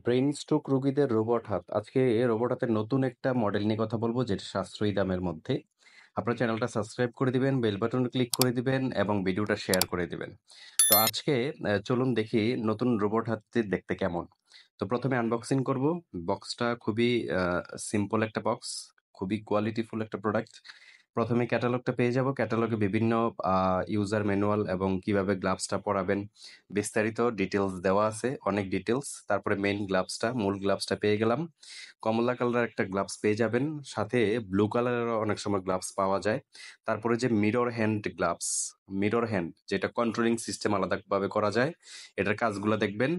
Brain stroke রোগীদের robot হাত। আজকে রোবট হাতের নতুন একটা মডেল নিয়ে কথা বলবো, যেটা সাশ্রয়ী দামের মধ্যে। আপনার চ্যানেলটা সাবস্ক্রাইব করে দিবেন, বেল বাটন ক্লিক করে দিবেন এবং ভিডিওটা শেয়ার করে দিবেন। তো আজকে চলুন দেখি নতুন রোবট হাতটি দেখতে কেমন। তো প্রথমে আনবক্সিং করব। বক্সটা খুবই সিম্পল একটা বক্স, খুবই কোয়ালিটিফুল একটা প্রোডাক্ট। প্রথমে ক্যাটালগটা পেয়ে যাব। ক্যাটালগে বিভিন্ন ইউজার ম্যানুয়াল এবং কিভাবে গ্লাভসটা পরাবেন বিস্তারিত ডিটেলস দেওয়া আছে, অনেক ডিটেলস। তারপরে মেইন গ্লাভসটা, মূল গ্লাভসটা পেয়ে গেলাম। কমলা কালার একটা গ্লাভস পেয়ে যাবেন, সাথে ব্লু কালারেরও অনেক সময় গ্লাভস পাওয়া যায়। তারপরে যে mirror hand gloves, mirror hand যেটা কন্ট্রোলিং সিস্টেম আলাদাভাবে করা যায়, এটার কাজগুলো দেখবেন।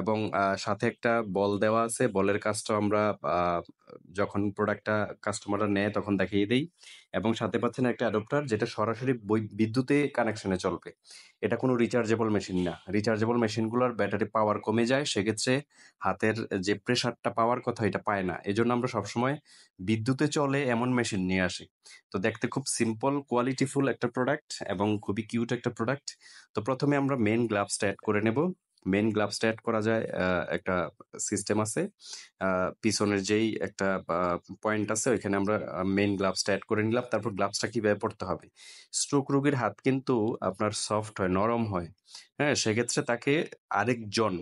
এবং সাথে একটা বল দেওয়া আছে, বলের কাজটা আমরা যখন প্রোডাক্টটা কাস্টমাররা নেয় তখন দেখিয়ে দিই। এবং সাথে পাচ্ছেন একটা অ্যাডপ্টার, যেটা সরাসরি বিদ্যুতে কানেকশনে চলবে। এটা কোনো রিচার্জেবল মেশিন না। রিচার্জেবল মেশিনগুলোর ব্যাটারি পাওয়ার কমে যায়, সেক্ষেত্রে হাতের যে প্রেসারটা পাওয়ার কথা এটা পায় না। এজন্য আমরা সবসময় বিদ্যুতে চলে এমন মেশিন নিয়ে আসি। তো দেখতে খুব সিম্পল, কোয়ালিটিফুল একটা প্রোডাক্ট এবং খুবই কিউট একটা প্রোডাক্ট। তো প্রথমে আমরা মেন গ্লাভসটা অ্যাড করে নেব। মেন গ্লাভসটা অ্যাড করা যায়, একটা সিস্টেম আছে। পিছনের যেই একটা পয়েন্ট আছে, ওইখানে আমরা মেন গ্লাভসটা অ্যাড করে নিলাম। তারপর গ্লাভসটা কিভাবে পড়তে হবে। স্ট্রোক রোগীর হাত কিন্তু আপনার সফট হয়, নরম হয়। হ্যাঁ, সেক্ষেত্রে তাকে আরেকজন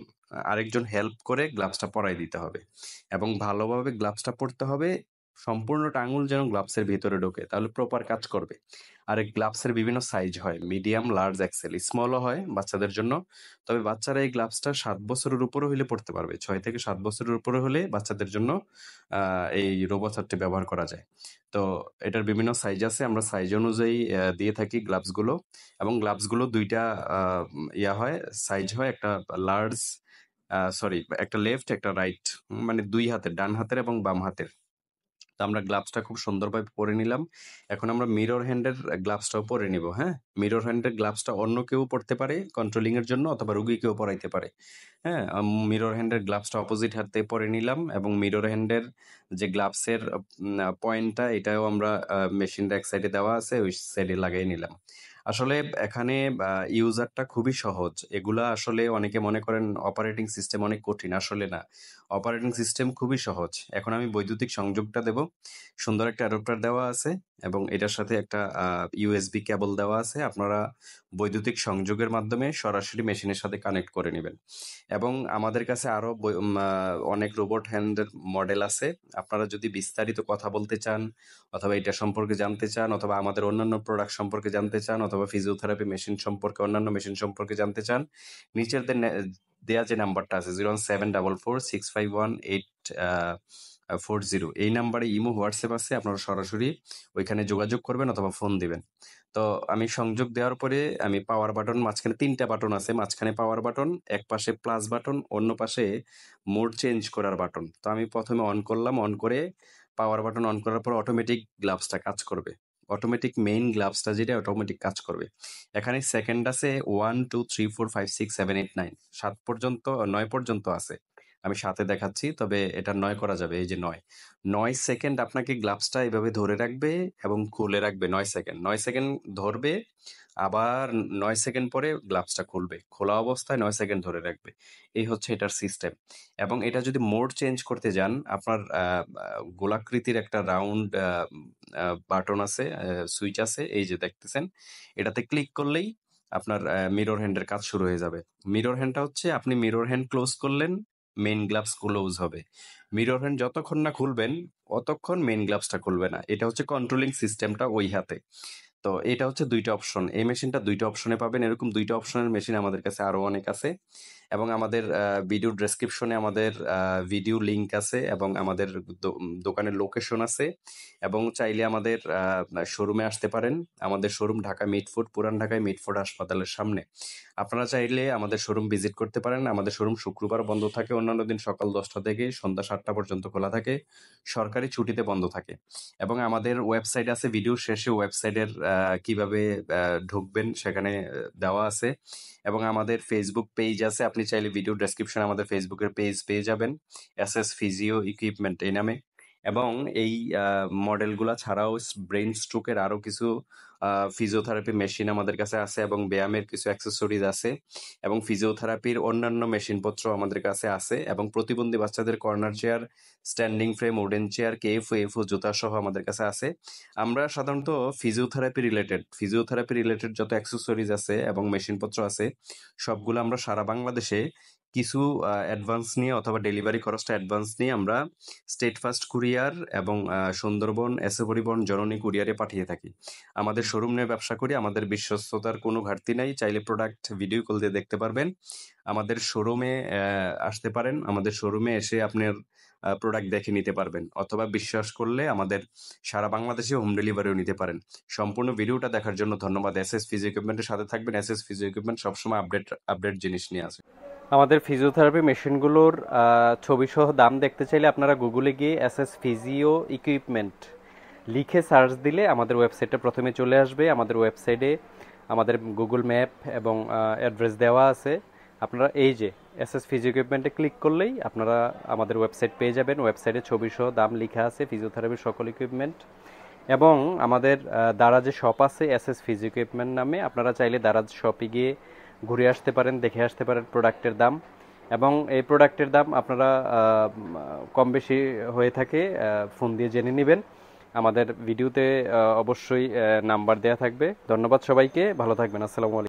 আরেকজন হেল্প করে গ্লাভসটা পরাই দিতে হবে এবং ভালোভাবে গ্লাভসটা পরতে হবে। সম্পূর্ণটা আঙুল যেন গ্লাভসের ভিতরে ঢোকে, তাহলে প্রপার কাজ করবে। আর এই গ্লাভসের বিভিন্ন সাইজ হয়, মিডিয়াম, লার্জ, এক্সেল, স্মলও হয় বাচ্চাদের জন্য। তবে বাচ্চারা এই গ্লাভসটা ৭ বছরের উপরে হলে পড়তে পারবে। ৬ থেকে ৭ বছরের উপরে হলে বাচ্চাদের জন্য এই রোবট হাতটি ব্যবহার করা যায়। তো এটার বিভিন্ন সাইজ আছে, আমরা সাইজ অনুযায়ী দিয়ে থাকি গ্লাভসগুলো। এবং গ্লাভসগুলো দুইটা হয়, সাইজ হয়, একটা লার্জ, সরি, একটা লেফট একটা রাইট, মানে দুই হাতের, ডান হাতের এবং বাম হাতের। তো আমরা গ্লাভসটা খুব সুন্দরভাবে পরে নিলাম। এখন আমরা মিরর হ্যান্ডের গ্লাভসটাও পরে নিব। হ্যাঁ, মিরর হ্যান্ডের গ্লাভসটা অন্য কেউ পড়তে পারে কন্ট্রোলিং এর জন্য, অথবা রুগীকেও পরাইতে পারে। হ্যাঁ, মিরর হ্যান্ডের গ্লাভসটা অপোজিট হাতে পরে নিলাম এবং মিরর হ্যান্ডের যে গ্লাভসের পয়েন্টটা, এটাও আমরা মেশিনটা এক সাইডে দেওয়া আছে, ওই সাইডে লাগিয়ে নিলাম। আসলে এখানে ইউজারটা খুবই সহজ। এগুলা আসলে অনেকে মনে করেন অপারেটিং সিস্টেম অনেক কঠিন, আসলে না। অপারেটিং সিস্টেম খুবই সহজ। এখন আমি বৈদ্যুতিক সংযোগটা দেব। সুন্দর একটা অ্যাডাপ্টার দেওয়া আছে এবং এটার সাথে একটা ইউএসবি কেবল দেওয়া আছে। আপনারা বৈদ্যুতিক সংযোগের মাধ্যমে সরাসরি মেশিনের সাথে কানেক্ট করে নেবেন। এবং আমাদের কাছে আরো অনেক রোবট হ্যান্ডের মডেল আছে। আপনারা যদি বিস্তারিত কথা বলতে চান, অথবা এটা সম্পর্কে জানতে চান, অথবা আমাদের অন্যান্য প্রোডাক্ট সম্পর্কে জানতে চান, অথবা ফিজিওথেরাপি মেশিন সম্পর্কে, অন্যান্য মেশিন সম্পর্কে জানতে চান, নিচের দেয়া যে নাম্বারটা আছে 01744618840, এই নাম্বারে ইমো, হোয়াটসঅ্যাপ আছে। আপনারা সরাসরি ওইখানে যোগাযোগ করবেন অথবা ফোন দিবেন। তো আমি সংযোগ দেওয়ার পরে আমি পাওয়ার বাটন, মাঝখানে ৩টা বাটন আছে, মাঝখানে পাওয়ার বাটন, এক পাশে প্লাস বাটন, অন্য পাশে মোড চেঞ্জ করার বাটন। তো আমি প্রথমে অন করলাম, অন করে পাওয়ার বাটন অন করার পর অটোমেটিক গ্লাভসটা কাজ করবে। অটোমেটিক মেইন গ্লাভসটা যেটা, অটোমেটিক কাজ করবে। এখানে সেকেন্ড আছে 1 2 3 4 5 6 7 8 9, 7 পর্যন্ত, 9 পর্যন্ত আছে। আমি 7-এ দেখাচ্ছি, তবে এটা 9 করা যাবে। এই যে 9, 9 সেকেন্ড আপনাকে গ্লাভসটা এভাবে ধরে রাখবে এবং খুলে রাখবে। 9 সেকেন্ড, 9 সেকেন্ড ধরবে, আবার 9 সেকেন্ড পরে গ্লাভসটা খুলবে। খোলা অবস্থায় 9 সেকেন্ড ধরে রাখবে। এই হচ্ছে এটার সিস্টেম। এবং এটা যদি মোড চেঞ্জ করতে যান, আপনার গোলাকৃতির একটা রাউন্ড বাটন আছে, সুইচ আছে, এই যে দেখতেছেন। এটাতে ক্লিক করলেই আপনার মিরর হ্যান্ডের কাজ শুরু হয়ে যাবে। মিরর হ্যান্ডটা হচ্ছে, আপনি মিরর হ্যান্ড ক্লোজ করলেন, মেইন গ্লাভস ক্লোজ হবে। মিরর হ্যান্ড যতক্ষণ না খুলবেন, অতক্ষণ মেইন গ্লাভসটা খুলবে না। এটা হচ্ছে কন্ট্রোলিং সিস্টেমটা ওই হাতে। তো এটা হচ্ছে ২টা অপশন। এই মেশিনটা ২টা অপশনে পাবেন। এরকম ২টা অপশনের মেশিন আমাদের কাছে আরো অনেক আছে। এবং আমাদের ভিডিও ডেসক্রিপশনে আমাদের ভিডিও লিংক আছে এবং আমাদের দোকানের লোকেশন আছে। এবং চাইলে আমাদের শোরুমে আসতে পারেন। আমাদের শোরুম ঢাকা মিটফোর্ড, পুরান ঢাকায় মিটফোর্ড হাসপাতালের সামনে। আপনারা চাইলে আমাদের শোরুম ভিজিট করতে পারেন। আমাদের শোরুম শুক্রবার বন্ধ থাকে, অন্যান্য দিন সকাল ১০টা থেকে সন্ধ্যা ৭টা পর্যন্ত খোলা থাকে। সরকারি ছুটিতে বন্ধ থাকে। এবং আমাদের ওয়েবসাইট আছে, ভিডিও শেষে ওয়েবসাইটের কিভাবে ঢুকবেন সেখানে দেওয়া আছে। এবং আমাদের ফেসবুক পেজ আছে, আপনি চাইলে ভিডিও ডেসক্রিপশনে আমাদের ফেসবুকের পেজ পেয়ে যাবেন, এস এস ফিজিও ইকুইপমেন্ট এই নামে। এবং এই মডেলগুলা ছাড়াও ব্রেইন স্ট্রোকের আরো কিছু ফিজিওথেরাপি মেশিন আমাদের কাছে আছে এবং ব্যায়ামের কিছু অ্যাক্সেসরিজ আছে এবং ফিজিওথেরাপির অন্যান্য মেশিনপত্র আমাদের কাছে আছে এবং প্রতিবন্ধী বাচ্চাদের corner chair, standing frame, wooden chair, KAFO AFO জুতা সহ আমাদের কাছে আছে। আমরা সাধারণত ফিজিওথেরাপি রিলেটেড যত অ্যাক্সেসরিজ আছে এবং মেশিনপত্র আছে সবগুলো আমরা সারা বাংলাদেশে কিছু অ্যাডভান্স নিয়ে অথবা ডেলিভারি খরচটা অ্যাডভান্স নিয়ে আমরা স্টেট ফাস্ট কুরিয়ার এবং সুন্দরবন, এসএ পরিবহন, জননী কুরিয়ারে পাঠিয়ে থাকি। আমাদের শোরুম নিয়ে ব্যবসা করি, আমাদের বিশ্বস্ততার কোনো ঘাটতি নাই। চাইলে প্রোডাক্ট ভিডিও কল দিয়ে দেখতে পারবেন। আমাদের শোরুমে আসতে পারেন, আমাদের শোরুমে এসে আপনার প্রোডাক্ট দেখে নিতে পারবেন অথবা বিশ্বাস করলে আমাদের সারা বাংলাদেশে হোম ডেলিভারিও নিতে পারেন। সম্পূর্ণ ভিডিওটা দেখার জন্য ধন্যবাদ। এসএস ফিজিও ইকুইপমেন্টের সাথে থাকবেন। এসএস ফিজিও ইকুইপমেন্ট সবসময় আপডেট জিনিস নিয়ে আসে। আমাদের ফিজিওথেরাপি মেশিনগুলোর ছবিসহ দাম দেখতে চাইলে আপনারা গুগলে গিয়ে এসএস ফিজিও ইকুইপমেন্ট লিখে সার্চ দিলে আমাদের ওয়েবসাইটটা প্রথমে চলে আসবে। আমাদের ওয়েবসাইটে আমাদের গুগল ম্যাপ এবং অ্যাড্রেস দেওয়া আছে। আপনারা এই যে এসএস ফিজিও ইকুইপমেন্টে ক্লিক করলেই আপনারা আমাদের ওয়েবসাইট পেয়ে যাবেন। ওয়েবসাইটে ছবিসহ দাম লেখা আছে ফিজিওথেরাপির সকল ইকুইপমেন্ট এবং আমাদের দারাজে শপ আছে এসএস ফিজিও ইকুইপমেন্ট নামে। আপনারা চাইলে দারাজ শপে গিয়ে ঘুরে আসতে পারেন, দেখে আসতে পারেন প্রোডাক্টের দাম এবং এই প্রোডাক্টের দাম আপনারা কম বেশি হয়ে থাকে ফোন দিয়ে জেনে নেবেন। আমাদের ভিডিওতে অবশ্যই নাম্বার দেওয়া থাকবে। ধন্যবাদ সবাইকে, ভালো থাকবেন। আসসালামু আলাইকুম।